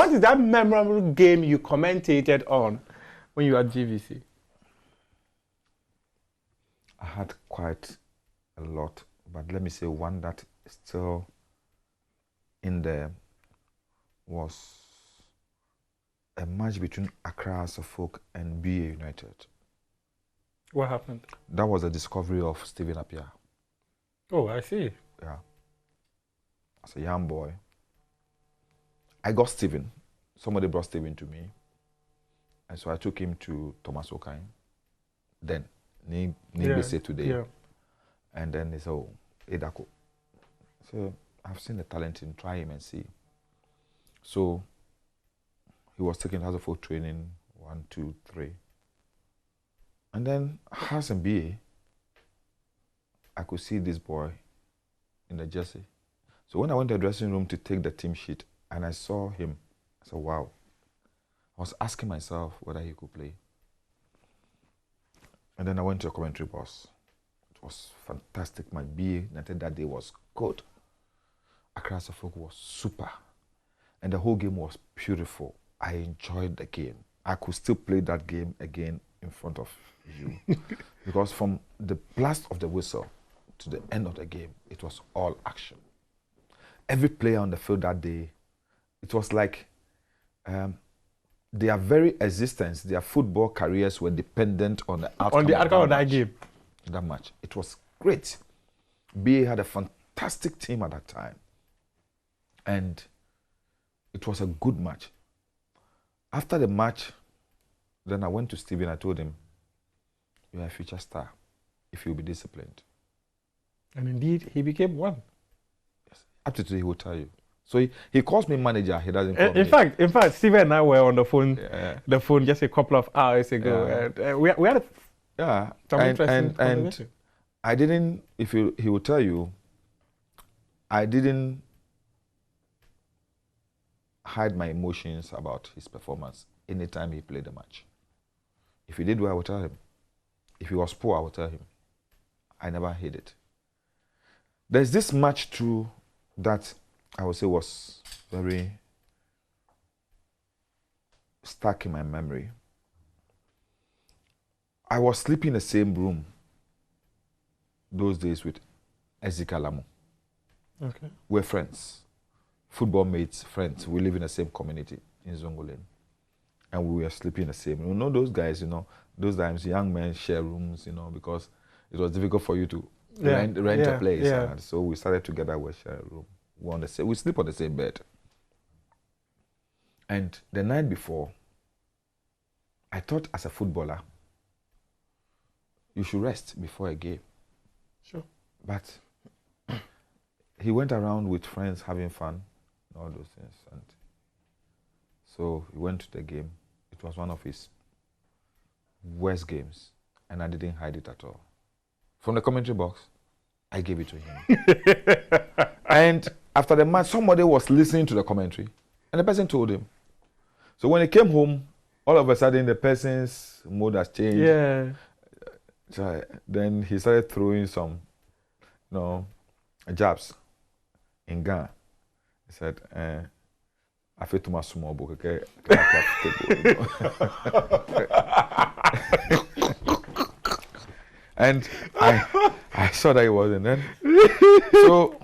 What is that memorable game you commentated on when you were at GVC? I had quite a lot, but let me say one that is still in there was a match between Accra Suffolk and BA United. What happened? That was the discovery of Stephen Appiah. Oh, I see. Yeah. As a young boy, I got Stephen. Somebody brought Stephen to me. And so I took him to Thomas Okain. Then, Nii Lante today. Yeah. And then they said, oh, Edako. So I've seen the talent in, try him and see. So he was taking Hasselhoff training, 1, 2, 3. And then Has and BA, I could see this boy in the jersey. So when I went to the dressing room to take the team sheet and I saw him, I said, wow. I was asking myself whether he could play. And then I went to a commentary box. It was fantastic. My BA United that day was good. Accra Suffolk was super. And the whole game was beautiful. I enjoyed the game. I could still play that game again in front of you. Because from the blast of the whistle to the end of the game, it was all action. Every player on the field that day, it was like their very existence, their football careers were dependent on the outcome, of that game. That match. It was great. BA had a fantastic team at that time. And it was a good match. After the match, then I went to Stephen. I told him, you are a future star if you'll be disciplined. And indeed, he became one. Yes. Up to today, he will tell you. So he calls me manager. He doesn't call me. In fact, Stephen and I were on the phone, just a couple of hours ago. Yeah. And we had some interesting and I didn't. He will tell you, I didn't hide my emotions about his performance anytime he played the match. If he did well, I would tell him. If he was poor, I would tell him. I never hid it. There's this match too that I would say was very stuck in my memory. I was sleeping in the same room those days with Ezekiel Lamu. Okay. We're friends, football mates, friends. We live in the same community in Zongolen. And we were sleeping in the same room. You know those guys, those times young men share rooms, because it was difficult for you to rent a place. Yeah. And so we started together, we share a room. We sleep on the same bed. And the night before, I thought as a footballer, you should rest before a game. Sure. But he went around with friends having fun and all those things. And so he went to the game. It was one of his worst games. And I didn't hide it at all. From the commentary box, I gave it to him. And after the match, somebody was listening to the commentary. And the person told him. So when he came home, all of a sudden the person's mood has changed. Yeah. So then he started throwing some, jabs in Ghana. He said, I feel too much small book, okay? And I saw that he wasn't then. So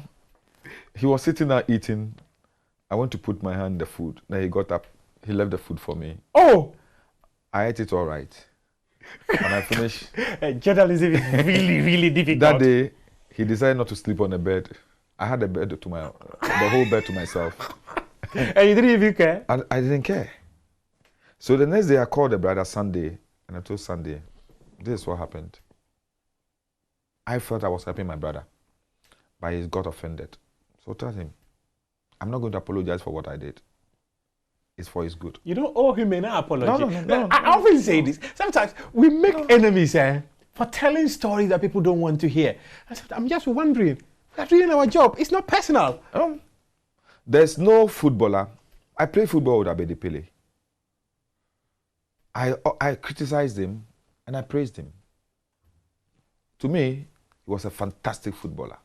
he was sitting there eating. I went to put my hand in the food. Then he got up. He left the food for me. Oh! I ate it all right. And I finished. Journalism is really, really difficult. That day, he decided not to sleep on the bed. I had the bed the whole bed to myself. And you didn't even care? I didn't care. So the next day, I called the brother Sunday, and I told Sunday, this is what happened. I felt I was helping my brother, but he got offended. So tell him, I'm not going to apologize for what I did. It's for his good. You don't owe him any apology. No. I often say this. Sometimes we make enemies for telling stories that people don't want to hear. I'm just wondering, we're doing our job. It's not personal. There's no footballer. I played football with Abedi Pele. I criticized him and I praised him. To me, he was a fantastic footballer.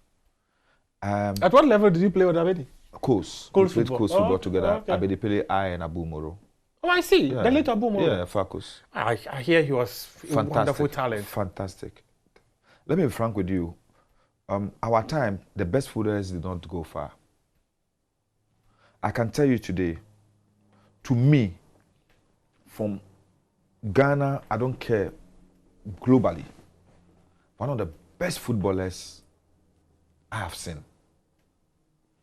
At what level did you play with Abedi? Coast. We Coast played football. Coast football Oh, together. okay. Abedipele, I, and Abu Moro. Oh, I see. Yeah. The late Abu Moro. Yeah, Farkus. I hear he was a wonderful talent. Fantastic. Let me be frank with you. Our time, the best footballers did not go far. I can tell you today, to me, from Ghana, I don't care, globally, one of the best footballers I have seen,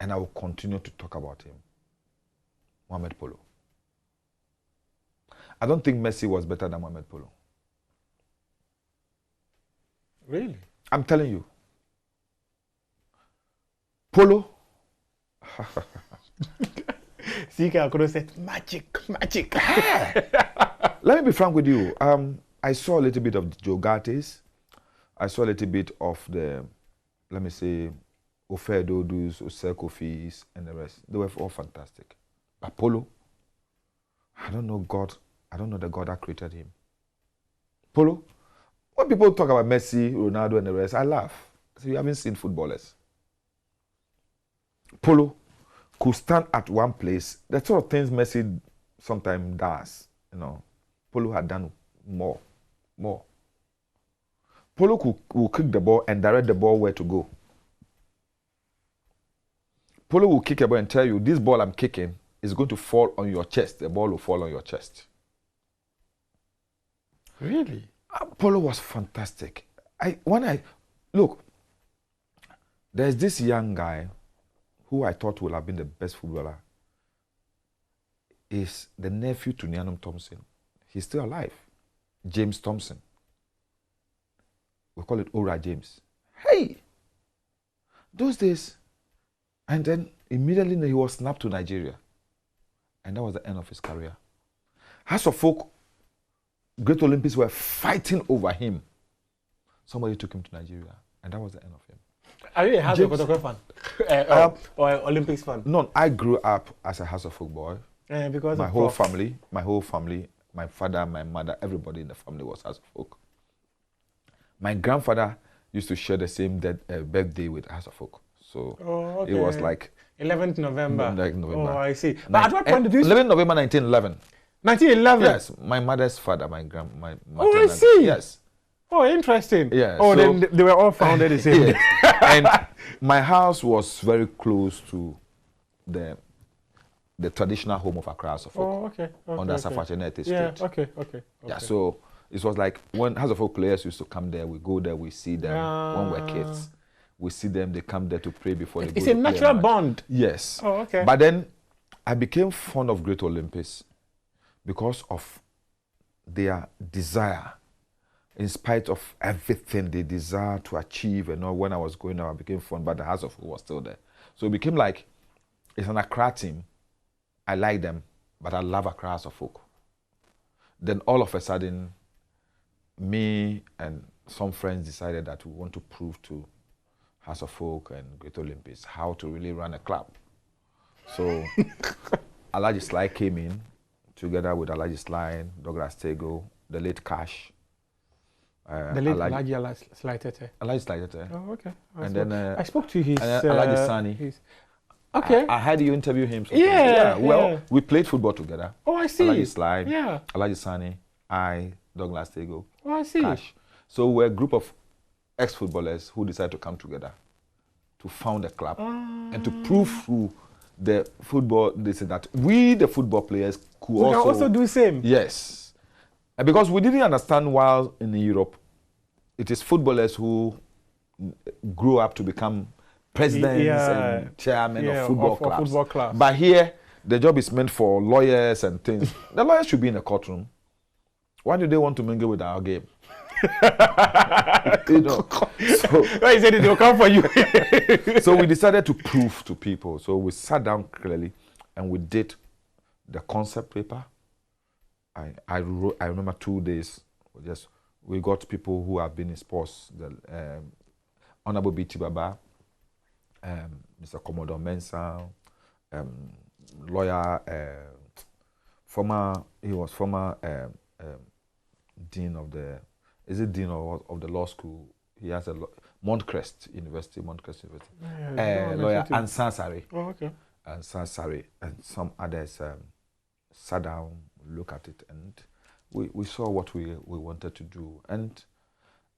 and I will continue to talk about him, Mohammed Polo. I don't think Messi was better than Mohammed Polo. Really? I'm telling you. Polo. Zika could have said magic. Let me be frank with you. I saw a little bit of Joe Gates. I saw a little bit of the, let me say, Ofe Dodus, Ose Kofis, and the rest. They were all fantastic. But Polo, I don't know God. I don't know the God that created him. Polo, when people talk about Messi, Ronaldo, and the rest, I laugh. So you haven't seen footballers. Polo could stand at one place. The sort of things Messi sometimes does, Polo had done more. Polo will kick the ball and direct the ball where to go. Polo will kick a ball and tell you, this ball I'm kicking is going to fall on your chest. The ball will fall on your chest. Really? Polo was fantastic. Look, there's this young guy who I thought would have been the best footballer. Is the nephew to Nyanum Thompson. He's still alive. James Thompson. We call it Ora James. Hey! Those days. And then immediately he was snapped to Nigeria. And that was the end of his career. House of Folk, Great Olympics were fighting over him. Somebody took him to Nigeria. And that was the end of him. Are you a House of Folk fan? Or Olympics fan? No, I grew up as a House of Folk boy. Because my whole family, my father, my mother, everybody in the family was House of Folk. My grandfather used to share the same birthday with House of Folk. So it was like 11th November. November. Oh, I see. But at what point did you 11 November 1911. 1911? Yes, my mother's father, my Oh, I see. Yes. Oh, interesting. Yeah. Oh, so, then they were all founded the same day. And my house was very close to the traditional home of Accra House of Folk. Oh, okay. On the Safachenete Street. Yeah, okay. Yeah, so it was like when House of Folk players used to come there, we go there, we see them when we're kids. We see them, they come there to pray before they go to play. It's a natural bond. Yes. Oh, okay. But then I became fond of Great Olympics because of their desire. In spite of everything they desire to achieve, and all, when I was going out, I became fond, but the House of Folk was still there. So it became like, it's an Accra team. I like them, but I love Accra House of Folk. Then all of a sudden, me and some friends decided that we want to prove to House of Folk and Great Olympics how to really run a club. So Alaji Sly came in together with Alaji Sly, Douglas Tego, the late Cash. The late Alaji Sly Tete. Alaji Sly Tete. Oh, okay. And then I spoke to his Alaji Sani. Okay. I had you interview him. Yeah. Well, we played football together. Oh, I see. Alaji Sly. Yeah. Alaji Sani. I, Douglas Tego. Oh, I see. Cash. So we're a group of ex-footballers who decided to come together to found a club and to prove through the football, they said that we, the football players, could also do the same. Yes. And because we didn't understand while in Europe, it is footballers who grew up to become presidents and chairmen of football clubs. But here, the job is meant for lawyers and things. The lawyers should be in the courtroom. Why do they want to mingle with our game? So he said they'll come for you. So we decided to prove to people. So we sat down clearly and we did the concept paper. I remember 2 days. We got people who have been in sports. The Honorable B.T. Baba, Mr. Commodore Mensah, lawyer, he was former dean of the. Is it dean of the law school? He has a Montcrest University. Yeah, lawyer Ansar Sari. Oh, okay. and Sansari and some others sat down, look at it, and we saw what we wanted to do. And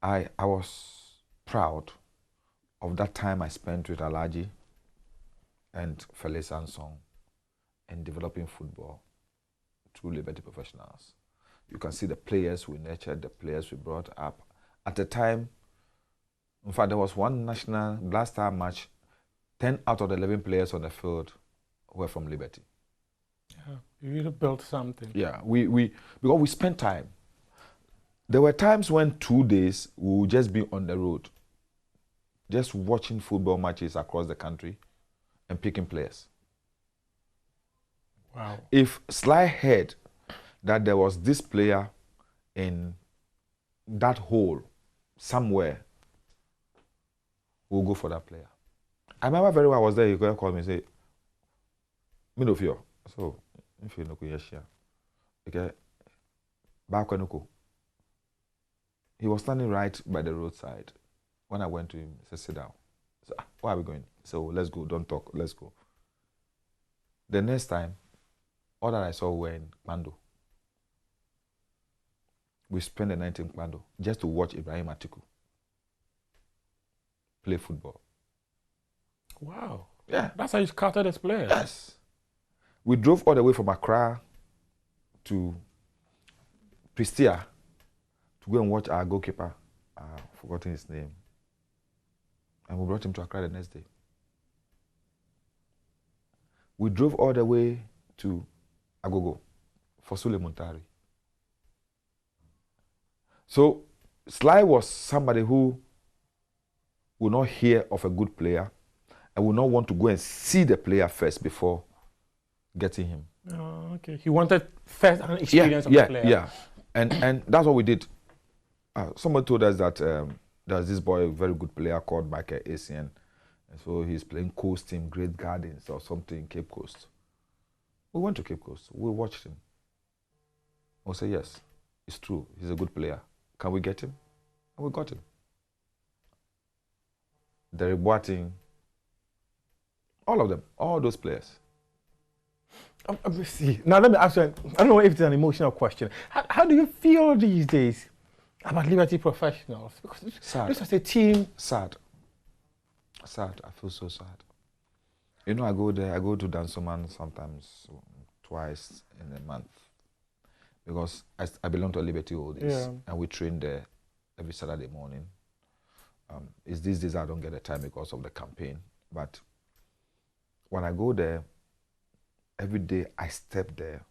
I was proud of that time I spent with Alhaji and Fele Sansong in developing football through Liberty Professionals. You can see the players we nurtured, the players we brought up. At the time, in fact, there was one national Black Star match, 10 out of the 11 players on the field were from Liberty. Yeah, you really built something. Yeah, because we spent time. There were times when 2 days we would just be on the road, just watching football matches across the country and picking players. Wow. If Sly heard that there was this player in that hole somewhere, we'll go for that player. I remember very well I was there, he called me and say, "Me no fear." So, if you know, okay, back when he was standing right by the roadside. When I went to him, he said, "Sit down." I said, "Where are we going?" So, "Let's go, don't talk, let's go." The next time, all that I saw were in Mando. We spent the night in Mando just to watch Ibrahim Atiku play football. Wow. Yeah. That's how you scouted as players. Yes. We drove all the way from Accra to Pristia to go and watch our goalkeeper. I've forgotten his name. And we brought him to Accra the next day. We drove all the way to Agogo for Sule Muntari. So Sly was somebody who would not hear of a good player and would not want to go and see the player first before getting him. Oh, okay. He wanted first-hand experience of the player. Yeah, and that's what we did. Someone told us that there's this boy, a very good player called Michael Asian. And so he's playing Coast Team, Great Gardens or something in Cape Coast. We went to Cape Coast. We watched him. We said, yes, it's true. He's a good player. Can we get him? And we got him. Derek Boateng, all of them, all those players. Let me see. Now let me ask you, I don't know if it's an emotional question. How do you feel these days about Liberty Professionals? Because Sad. this was a team. Sad. Sad. I feel so sad. You know, I go there, I go to Dansoman sometimes, twice in a month. Because I belong to Liberty Oldies, and we train there every Saturday morning. It's these days I don't get the time because of the campaign. But when I go there, every day I step there,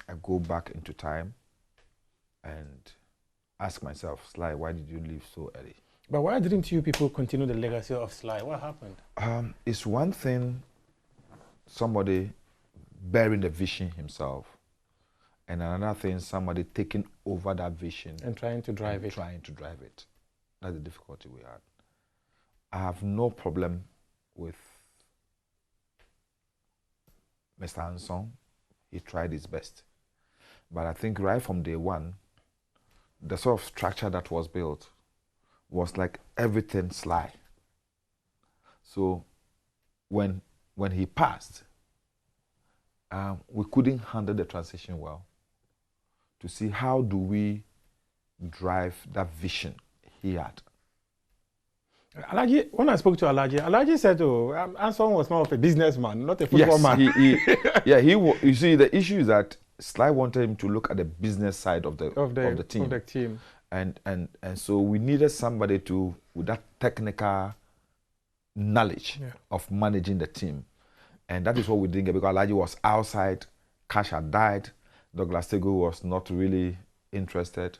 I go back into time and ask myself, Sly, why did you leave so early? But why didn't you people continue the legacy of Sly? What happened? It's one thing, somebody bearing the vision himself, and another thing, somebody taking over that vision and trying to drive it. That's the difficulty we had. I have no problem with Mr. Ansong. He tried his best. But I think right from day one, the sort of structure that was built was like everything Sly. So when he passed, we couldn't handle the transition well to see how do we drive that vision he had. Alhaji, when I spoke to Alhaji said, "Oh, Ansong was more of a businessman, not a football man." You see, the issue is that Sly wanted him to look at the business side of the team. And so we needed somebody with that technical knowledge of managing the team. And that is what we didn't get because Alhaji was outside, Cash had died, Douglas Tego was not really interested.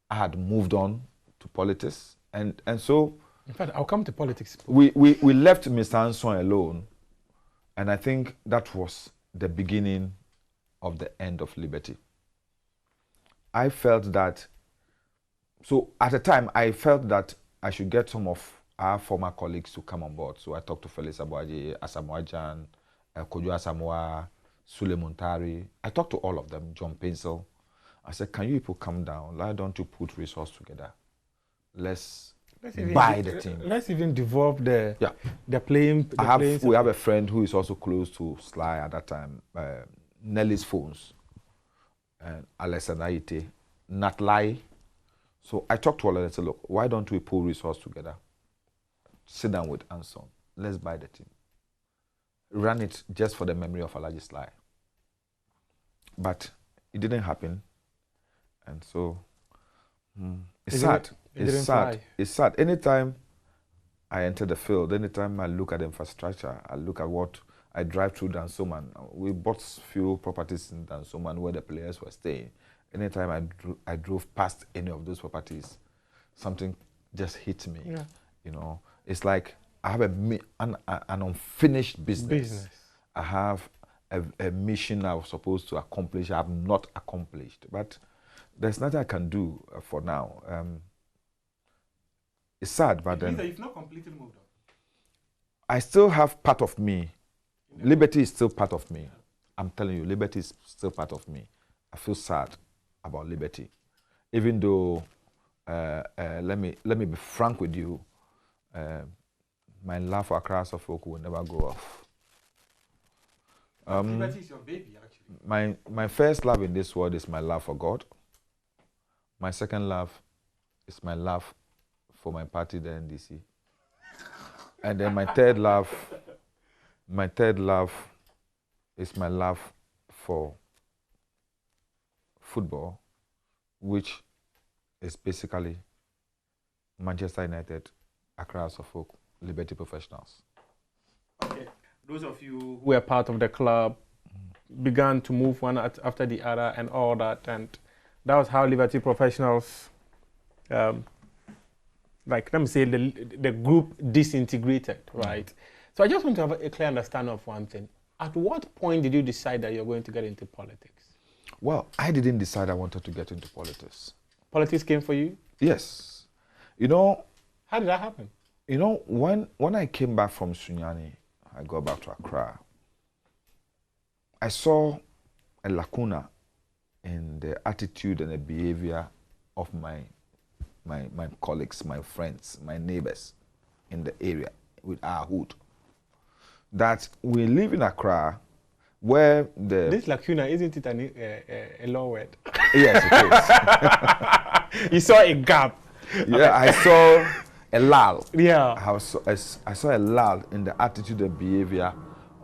I had moved on to politics. And so in fact, I'll come to politics. We left Mr. Ansong alone, and I think that was the beginning of the end of Liberty. I felt that, so at the time, I felt that I should get some of our former colleagues to come on board. So I talked to Felix Abuaje, Asamoah Jan, Kojo Asamoah, Sule Muntari. I talked to all of them, John Pencil. I said, can you people come down? Why don't you put resources together? Let's buy the team. Let's even develop the Yeah. the playing. We have a friend who is also close to Sly at that time, Nelly's Phones, and Alexander Ite, Natlai. So I talked to all of them and said, look, why don't we pull resources together? Sit down with Anson. Let's buy the team. Run it just for the memory of Alhaji Sly. But it didn't happen. And so it's sad. It's sad. It's sad. Anytime I enter the field, anytime I look at the infrastructure, I look at what I drive through Dansoman. We bought few properties in Dansoman where the players were staying. Anytime I drove past any of those properties, something just hit me. Yeah. You know, it's like I have an unfinished business. I have a mission I was supposed to accomplish. I have not accomplished, but there's nothing I can do for now. It's sad, but then you've not completely moved on. I still have part of me. Liberty is still part of me. I'm telling you, liberty is still part of me. I feel sad about liberty, even though let me be frank with you. My love for Accra Suffolk will never go off. Liberty is your baby, actually. My first love in this world is my love for God. My second love is my love for my party, the NDC. And then my third love is my love for football, which is basically Manchester United, Accra Suffolk, Liberty Professionals. Okay. Those of you who were part of the club began to move one after the other and all that, and that was how Liberty Professionals, like let me say, the group disintegrated, right? So I just want to have a clear understanding of one thing. At what point did you decide that you're going to get into politics? Well, I didn't decide I wanted to get into politics. Politics came for you? Yes. You know, how did that happen? You know, when I came back from Sunyani, I got back to Accra, I saw a lacuna in the attitude and the behavior of my colleagues, my friends, my neighbors in the area with our hood. That we live in Accra, where the... This lacuna, isn't it a law word? Yes, it is. You saw a gap. Yeah, I saw a lull. Yeah. I saw a lull in the attitude and behavior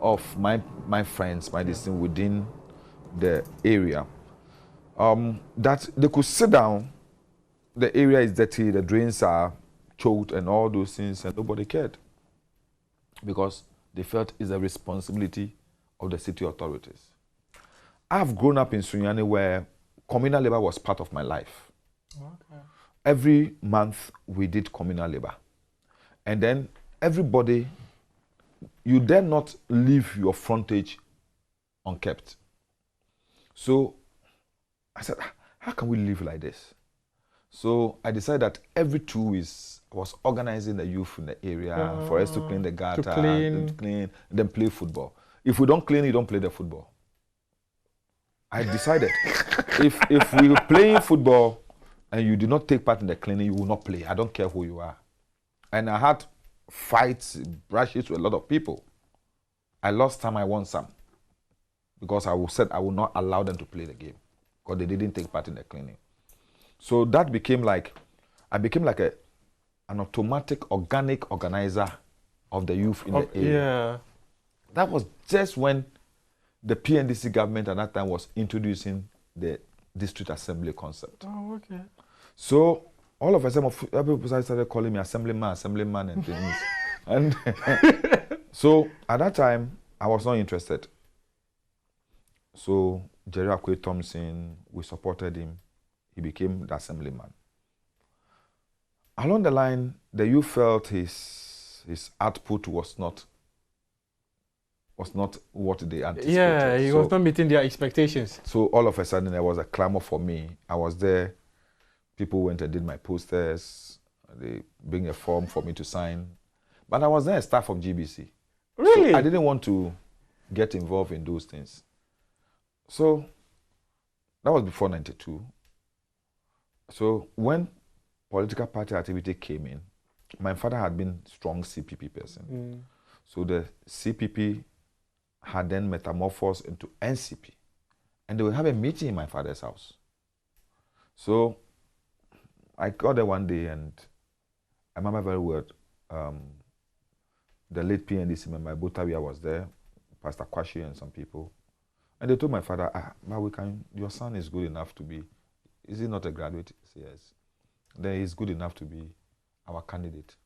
of my friends, my distinct within the area. That they could sit down, the area is dirty, the drains are choked and all those things, and nobody cared. Because they felt it's a responsibility of the city authorities. I've grown up in Sunyani where communal labor was part of my life. Okay. Every month we did communal labor. And then everybody, you dare not leave your frontage unkept. So I said, how can we live like this? So I decided that every 2 weeks I was organizing the youth in the area for us to clean the gutter, to clean, and then play football. If we don't clean, you don't play the football. I decided if we were playing football and you did not take part in the cleaning, you will not play. I don't care who you are. And I had fights, brushes with a lot of people. I lost some, I won some. Because I said I would not allow them to play the game. Because they didn't take part in the cleaning. So that became like, I became like an automatic, organic organizer of the youth in the area. Yeah. That was just when the PNDC government at that time was introducing the district assembly concept. Oh, okay. So all of a sudden, people started calling me assemblyman and things. And so at that time, I was not interested. So Jerry Akwe Thompson, we supported him. He became the assemblyman. Along the line, the youth felt his output was not what they anticipated. Yeah, he was not meeting their expectations. So all of a sudden, there was a clamor for me. I was there. People went and did my posters. They bring a form for me to sign. But I was then a staff of GBC. Really? So I didn't want to get involved in those things. So that was before 92. So when political party activity came in, my father had been strong CPP person. So the CPP had then metamorphosed into NCP. And they would have a meeting in my father's house. So I got there one day, and I remember very well, the late PNDC member, Botawia, was there, Pastor Kwashi and some people. And they told my father, your son is good enough to be, is he not a graduate? He said, yes. Then he's good enough to be our candidate.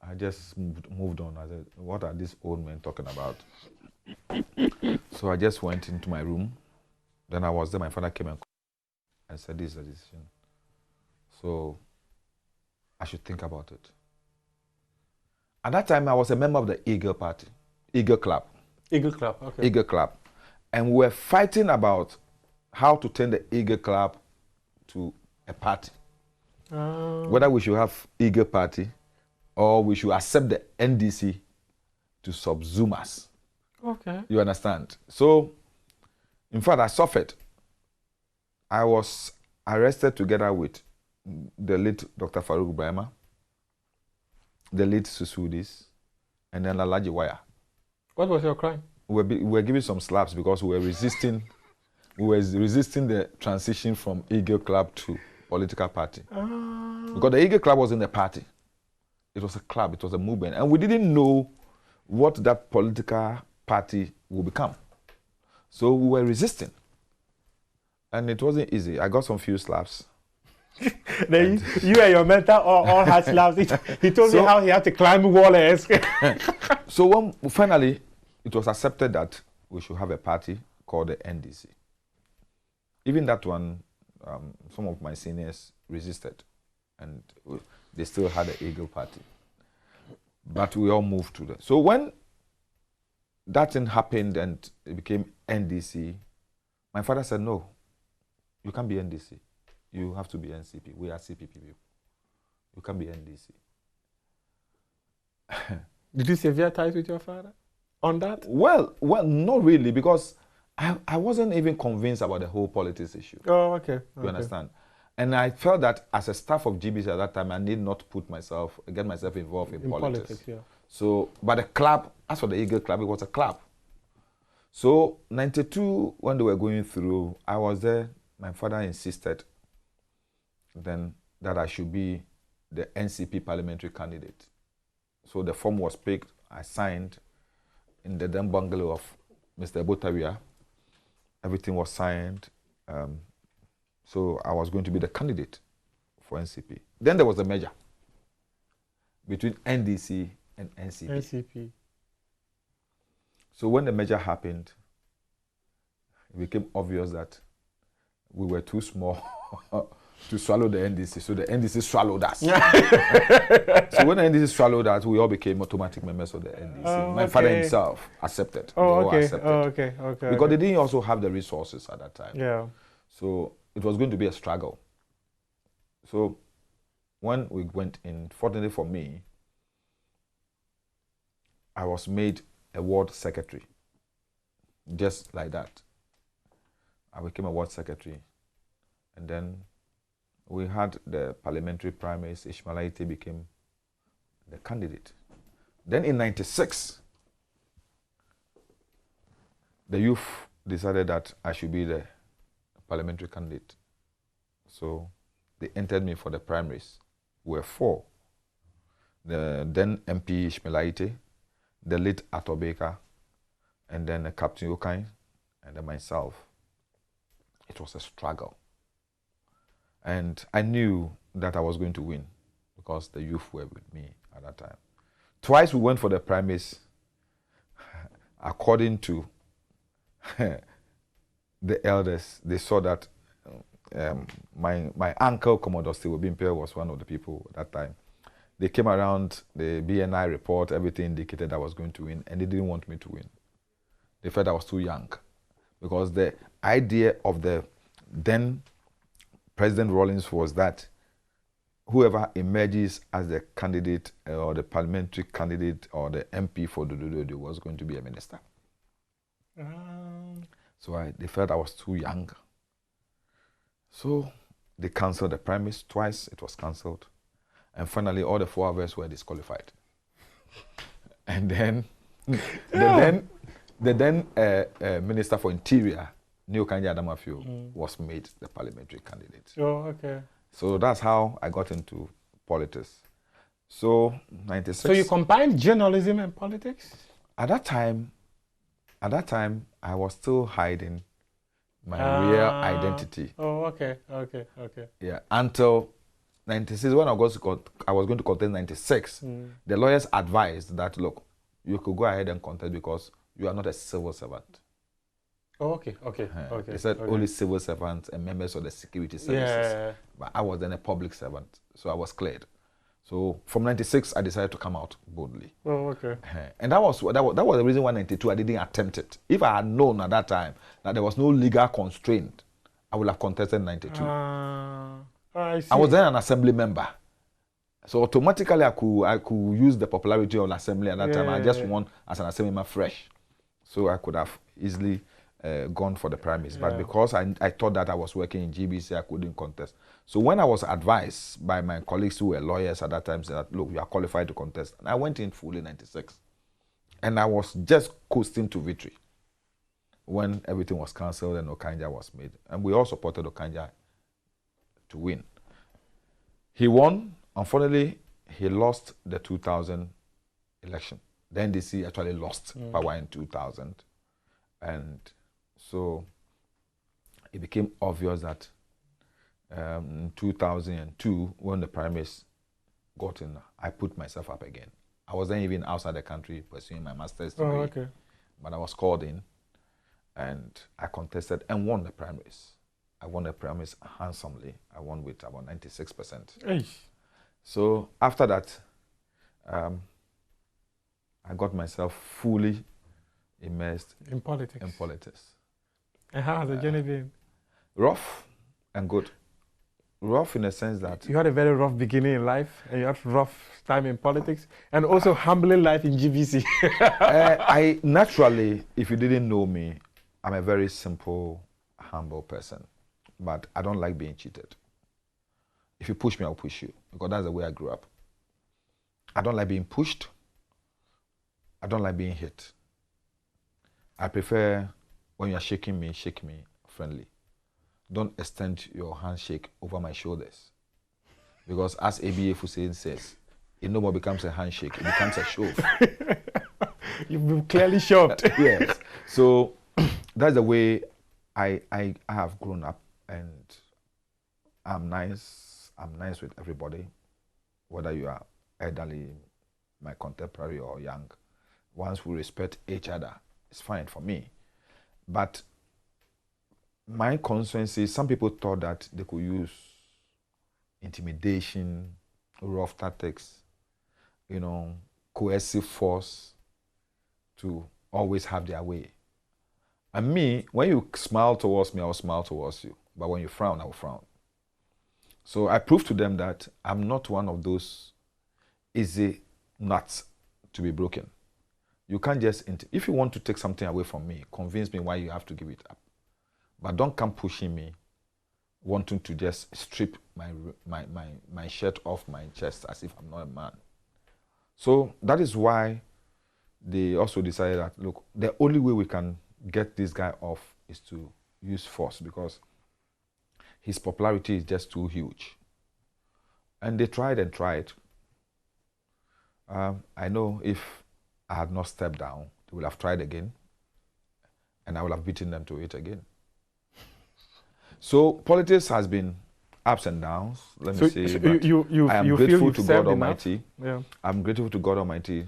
I just moved on. I said, what are these old men talking about? So I just went into my room. Then I was there. My father came and said, this is the decision. So I should think about it. At that time, I was a member of the Eagle Party, Eagle Club. Eagle Club, okay. Eagle Club. And we were fighting about how to turn the Eagle Club to a party. Whether we should have Eagle Party or we should accept the NDC to subsume us. Okay. You understand? So, in fact, I suffered. I was arrested together with the late Dr. Farouk Brahma, the late Susudis, and then Lalaji Waya. What was your crime? We were given some slaps because we were resisting the transition from Eagle Club to political party. Because the Eagle Club was in the party. It was a club, it was a movement. And we didn't know what that political party would become. So we were resisting. And it wasn't easy. I got some few slaps. Then you and your mentor all had slaps. He told me how he had to climb a wall and escape. So when finally it was accepted that we should have a party called the NDC. Even that one, some of my seniors resisted, and they still had the Eagle Party. But we all moved to that. So when that thing happened and it became NDC, my father said, no, you can't be NDC. You have to be NCP. We are CPP people. You can't be NDC. Did you sever ties with your father on that? Well, not really, because I wasn't even convinced about the whole politics issue. Oh, okay. You understand? And I felt that as a staff of GBC at that time, I need not get myself involved in politics. Yeah. So, but the club, as for the Eagle Club, it was a club. So, 92, when they were going through, I was there. My father insisted then that I should be the NCP parliamentary candidate. So the form was picked, I signed in the then bungalow of Mr. Botawia. Everything was signed. So I was going to be the candidate for NCP. Then there was a merger between NDC and NCP. So when the merger happened, it became obvious that we were too small to swallow the NDC. So the NDC swallowed us. So when the NDC swallowed us, we all became automatic members of the NDC. My father himself accepted. Okay. Because they didn't also have the resources at that time. Yeah. So it was going to be a struggle. So when we went in, fortunately for me, I was made a ward secretary. Just like that. I became a ward secretary. And then we had the parliamentary primaries. Ishmael Aite became the candidate. Then in 96, the youth decided that I should be the parliamentary candidate. So they entered me for the primaries. We were 4. The then MP Ishmael Aite, the late Ato Baker, and then Captain Yokai, and then myself. It was a struggle. And I knew that I was going to win because the youth were with me at that time. Twice we went for the primaries. According to the elders, they saw that my uncle, Commodore Steve Obimpe, was one of the people at that time. They came around, the BNI report, everything indicated I was going to win, and they didn't want me to win. They felt I was too young because the idea of the then President Rawlings was that whoever emerges as the candidate or the parliamentary candidate or the MP for Dododo was going to be a minister. So they felt I was too young. So they cancelled the primaries twice. It was cancelled. And finally, all the 4 of us were disqualified. And then, the then Minister for Interior, Nii Lante Vanderpuye, was made the parliamentary candidate. Oh, okay. So that's how I got into politics. So 96. So you combined journalism and politics? At that time, I was still hiding my real identity. Oh, okay. Yeah, until 96, when I was going to contest 96, the lawyers advised that, look, you could go ahead and contest because you are not a civil servant. Oh, okay. They said only civil servants and members of the security services. Yeah. But I was then a public servant, so I was cleared. So from 96, I decided to come out boldly. Oh, okay. And that was the reason why 92 I didn't attempt it. If I had known at that time that there was no legal constraint, I would have contested 92. I see. I was then an assembly member. So automatically I could use the popularity of the assembly at that time. I just won as an assembly member fresh. So I could have easily gone for the primaries. But because I thought that I was working in GBC, I couldn't contest. So when I was advised by my colleagues who were lawyers at that time, said that, look, you are qualified to contest. And I went in fully 96. And I was just coasting to victory when everything was cancelled and Okanja was made. And we all supported Okanja to win. He won. Unfortunately, he lost the 2000 election. The NDC actually lost power in 2000. And so it became obvious that in 2002, when the primaries got in, I put myself up again. I wasn't even outside the country pursuing my master's degree. Oh, okay. But I was called in and I contested and won the primaries. I won the primaries handsomely. I won with about 96%. Hey. So after that, I got myself fully immersed in politics. And how has the journey been? Rough and good. Rough in the sense that you had a very rough beginning in life, and you had rough time in politics, and also humbling life in GBC. I naturally, if you didn't know me, I'm a very simple, humble person, but I don't like being cheated. If you push me, I'll push you, because that's the way I grew up. I don't like being pushed. I don't like being hit. I prefer when you are shaking me, shake me friendly. Don't extend your handshake over my shoulders. Because as ABA Hussein says, it no more becomes a handshake, it becomes a shove. You've been clearly shocked. Yes. So that's the way I have grown up, and I'm nice. I'm nice with everybody, whether you are elderly, my contemporary, or young. Once we respect each other, it's fine for me. But my concern is some people thought that they could use intimidation, rough tactics, coercive force to always have their way. And me, when you smile towards me, I'll smile towards you. But when you frown, I'll frown. So I proved to them that I'm not one of those easy nuts to be broken. You can't just, if you want to take something away from me, convince me why you have to give it up. But don't come pushing me, wanting to just strip my shirt off my chest as if I'm not a man. So that is why they also decided that, look, the only way we can get this guy off is to use force, because his popularity is just too huge. And they tried and tried. I know if I had not stepped down, they would have tried again, and I would have beaten them to it again. So politics has been ups and downs. Let me say, I am grateful to God Almighty. Yeah. I'm grateful to God Almighty.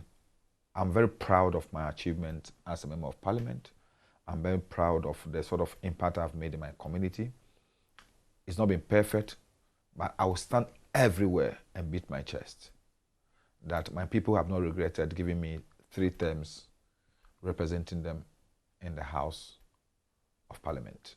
I'm very proud of my achievement as a member of Parliament. I'm very proud of the sort of impact I've made in my community. It's not been perfect, but I will stand everywhere and beat my chest that my people have not regretted giving me 3 terms representing them in the House of Parliament.